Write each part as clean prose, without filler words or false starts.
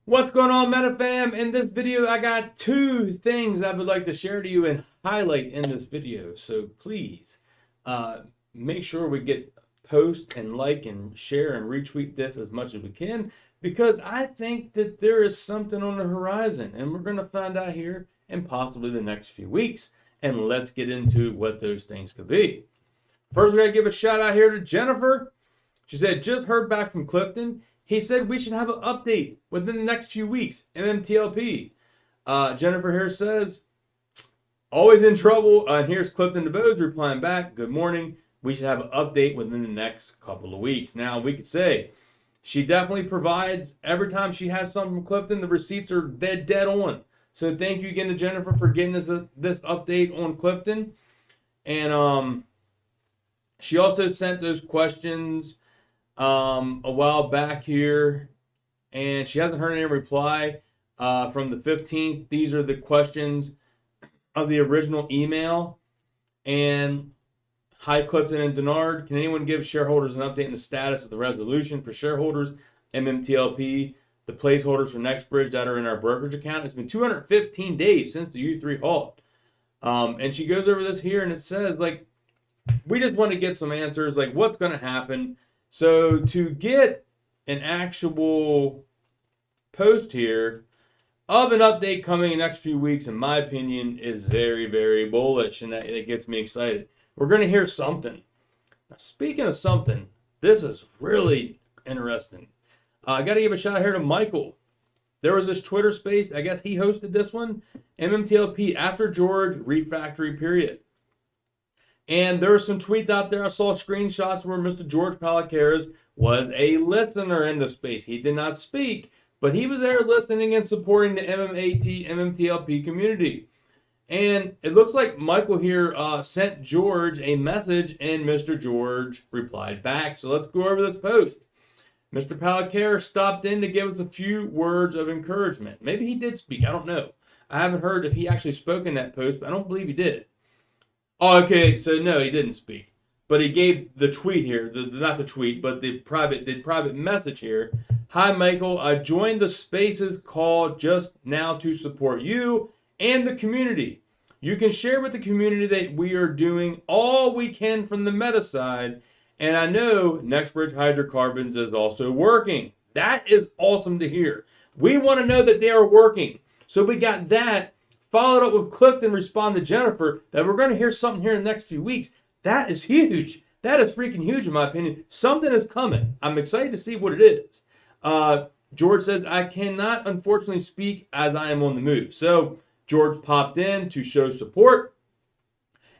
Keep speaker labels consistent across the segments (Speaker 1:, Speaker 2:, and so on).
Speaker 1: What's going on, MetaFam? In this video, I got two things I would like to share to you and highlight in this video. So please make sure we get post and like and share and retweet this as much as we can, because I think that there is something on the horizon and we're going to find out here in possibly the next few weeks. And let's get into what those things could be. First, we got to give a shout out here to Jennifer. She said, just heard back from Clifton. He said we should have an update within the next few weeks. Mmtlp. Jennifer here says, always in trouble. And here's Clifton DeBose replying back, good morning. We should have an update within the next couple of weeks. Now, we could say she definitely provides, every time she has something from Clifton, the receipts are dead on. So thank you again to Jennifer for getting this update on Clifton. And she also sent those questions a while back here, and she hasn't heard any reply from the 15th. These are the questions of the original email. And hi, Clifton and Denard. Can anyone give shareholders an update on the status of the resolution for shareholders, Mmtlp, the placeholders for Nextbridge that are in our brokerage account? It's been 215 days since the U3 halt. And she goes over this here, and it says, like, we just want to get some answers, like what's going to happen. So to get an actual post here of an update coming in the next few weeks, in my opinion, is very, very bullish, and that gets me excited. We're going to hear something. Now, speaking of something, this is really interesting. I got to give a shout out here to Michael. There was this Twitter space. I guess he hosted this one. Mmtlp after George refactory period. And there are some tweets out there. I saw screenshots where Mr. George Palacares was a listener in the space. He did not speak, but he was there listening and supporting the Mmtlp community. And it looks like Michael here sent George a message, and Mr. George replied back. So let's go over this post. Mr. Palacares stopped in to give us a few words of encouragement. Maybe he did speak. I don't know. I haven't heard if he actually spoke in that post, but I don't believe he did. Oh, okay, so no, he didn't speak, but he gave the tweet here, not the tweet, but the private message here. Hi, Michael. I joined the Spaces call just now to support you and the community. You can share with the community that we are doing all we can from the meta side, and I know Nextbridge Hydrocarbons is also working. That is awesome to hear. We want to know that they are working. So we got that. Followed up with Clifton respond to Jennifer that we're going to hear something here in the next few weeks. That is huge. That is freaking huge in my opinion. Something is coming. I'm excited to see what it is. George says, I cannot unfortunately speak as I am on the move. So George popped in to show support.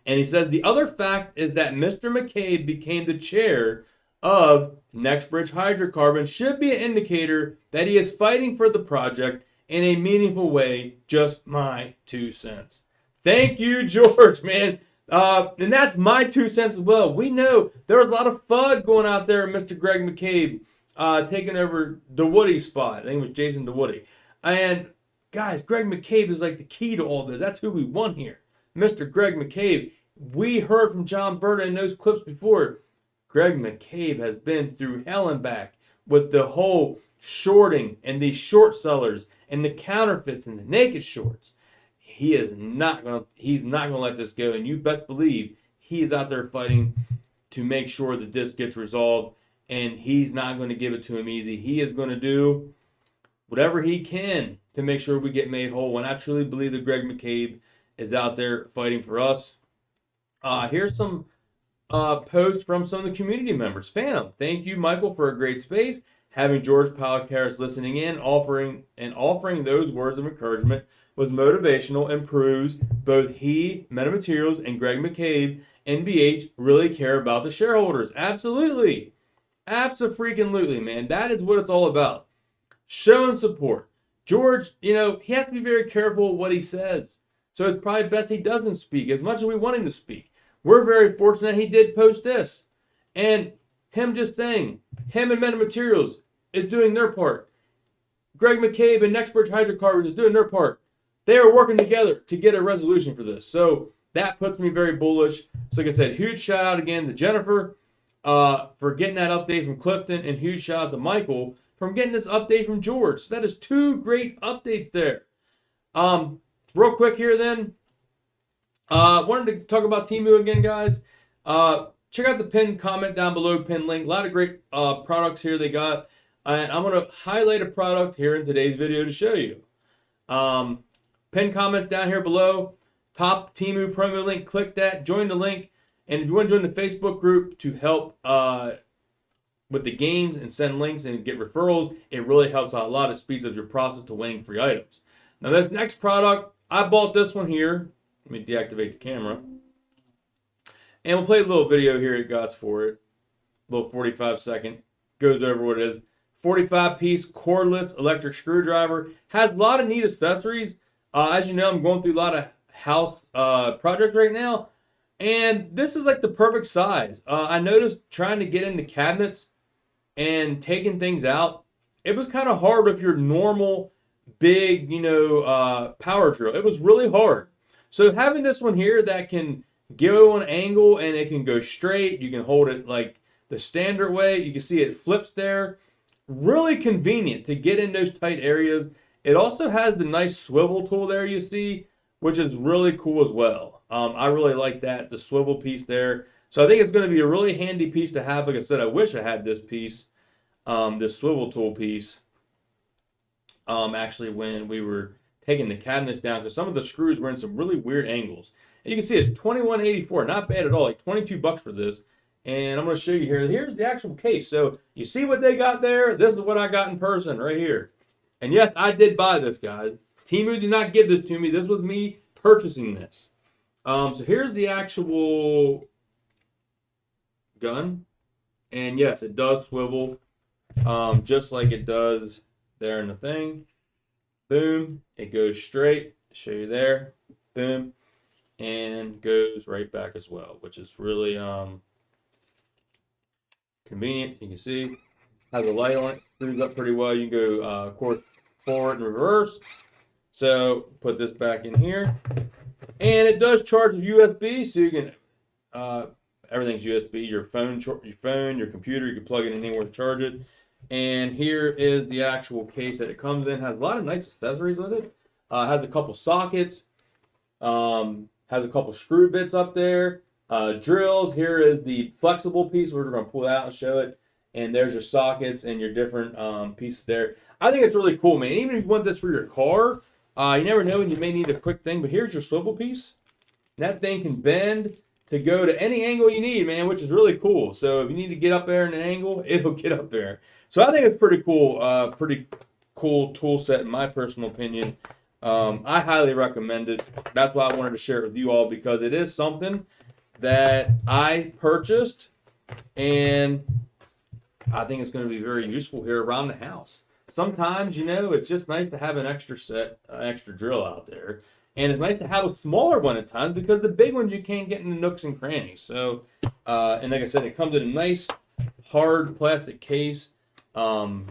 Speaker 1: And he says, the other fact is that Mr. McCabe became the chair of Nextbridge Hydrocarbons should be an indicator that he is fighting for the project in a meaningful way. Just my 2 cents. Thank you, George, man. And that's my 2 cents as well. We know there was a lot of FUD going out there. Mr. Greg McCabe taking over the Woody spot. I think it was Jason DeWoody. And guys, Greg McCabe is like the key to all this. That's who we want here. Mr. Greg McCabe. We heard from John Berta in those clips before. Greg McCabe has been through hell and back with the whole shorting and these short sellers and the counterfeits and the naked shorts. He's not gonna let this go, and you best believe he's out there fighting to make sure that this gets resolved, and he's not going to give it to him easy. He is going to do whatever he can to make sure we get made whole, and I truly believe that Greg McCabe is out there fighting for us. Here's some posts from some of the community members. Phantom, thank you, Michael, for a great space. Having George Palacares listening in, offering those words of encouragement was motivational and proves both he, MetaMaterials, and Greg McCabe, NBH, really care about the shareholders. Absolutely. Abso-freaking-lutely, man. That is what it's all about. Showing support. George, he has to be very careful what he says. So it's probably best he doesn't speak as much as we want him to speak. We're very fortunate he did post this. And him just saying, him and MetaMaterials is doing their part. Greg McCabe and Nextbridge Hydrocarbons is doing their part. They are working together to get a resolution for this. So that puts me very bullish. So like I said, huge shout out again to Jennifer for getting that update from Clifton, and huge shout out to Michael from getting this update from George. So that is 2 great updates there. Real quick here then. Wanted to talk about Temu again, guys. Check out the pinned comment down below, pinned link. A lot of great products here they got. And I'm going to highlight a product here in today's video to show you. Pinned comments down here below. Top Temu promo link. Click that. Join the link. And if you want to join the Facebook group to help with the games and send links and get referrals, it really helps out a lot. It speeds up your process to winning free items. Now this next product, I bought this one here. Let me deactivate the camera. And we'll play a little video here it got for it. A little 45-second. Goes over what it is. 45-piece cordless electric screwdriver. Has a lot of neat accessories. As you know, I'm going through a lot of house projects right now. And this is like the perfect size. I noticed trying to get into cabinets and taking things out, it was kind of hard with your normal big, power drill. It was really hard. So having this one here that can go on an angle and it can go straight, you can hold it like the standard way. You can see it flips there. Really convenient to get in those tight areas. It also has the nice swivel tool there you see, which is really cool as well. I really like that, the swivel piece there. So I think it's going to be a really handy piece to have. Like I said, I wish I had this piece, this swivel tool piece, actually when we were taking the cabinets down, because some of the screws were in some really weird angles. And you can see it's $21.84, not bad at all, like $22 for this. And I'm going to show you here. Here's the actual case. So you see what they got there? This is what I got in person right here. And yes, I did buy this, guys. Temu did not give this to me. This was me purchasing this. So here's the actual gun. And yes, it does swivel just like it does there in the thing. Boom. It goes straight. Show you there. Boom. And goes right back as well, which is really convenient. You can see has a light on it, screws up pretty well. You can go of course forward and reverse. So put this back in here, and it does charge with USB, so you can everything's USB. Your phone, your computer, you can plug it in anywhere to charge it. And here is the actual case that it comes in. Has a lot of nice accessories with it. Has a couple sockets. Has a couple screw bits up there. Drills. Here is the flexible piece. We're going to pull that out and show it. And there's your sockets and your different pieces there. I think it's really cool, man. Even if you want this for your car, you never know when you may need a quick thing. But here's your swivel piece. That thing can bend to go to any angle you need, man, which is really cool. So if you need to get up there in an angle, it'll get up there. So I think it's pretty cool tool set in my personal opinion. I highly recommend it. That's why I wanted to share it with you all, because it is something that I purchased, and I think it's going to be very useful here around the house. Sometimes, it's just nice to have an extra extra drill out there. And it's nice to have a smaller one at times, because the big ones you can't get in the nooks and crannies. So, and like I said, it comes in a nice, hard plastic case. Really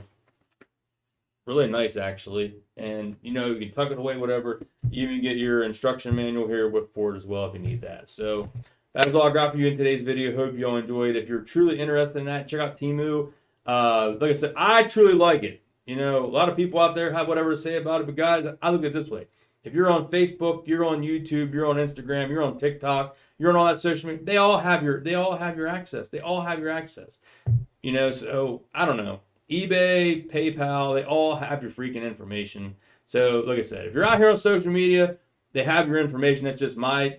Speaker 1: nice, actually. And, you can tuck it away, whatever. You even get your instruction manual here for it as well if you need that. So, that's all I got for you in today's video. Hope you all enjoyed. If you're truly interested in that, check out Temu. Like I said, I truly like it. A lot of people out there have whatever to say about it, but guys, I look at it this way. If you're on Facebook, you're on YouTube, you're on Instagram, you're on TikTok, you're on all that social media, they all have your access. They all have your access. So I don't know. eBay, PayPal, they all have your freaking information. So like I said, if you're out here on social media, they have your information. That's just my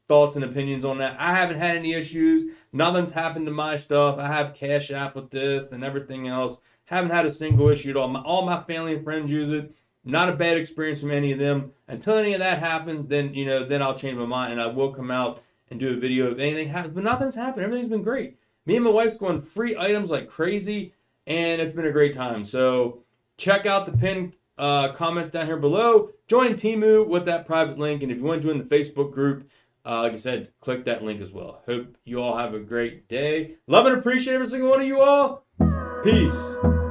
Speaker 1: thoughts and opinions on that. I haven't had any issues. Nothing's happened to my stuff. I have Cash App with this and everything else. Haven't had a single issue at all. All my family and friends use it. Not a bad experience from any of them. Until any of that happens, then then I'll change my mind and I will come out and do a video if anything happens. But nothing's happened. Everything's been great. Me and my wife's going free items like crazy, and it's been a great time. So check out the pinned comments down here below. Join Temu with that private link, and if you want to join the Facebook group, like I said, click that link as well. Hope you all have a great day. Love and appreciate every single one of you all. Peace.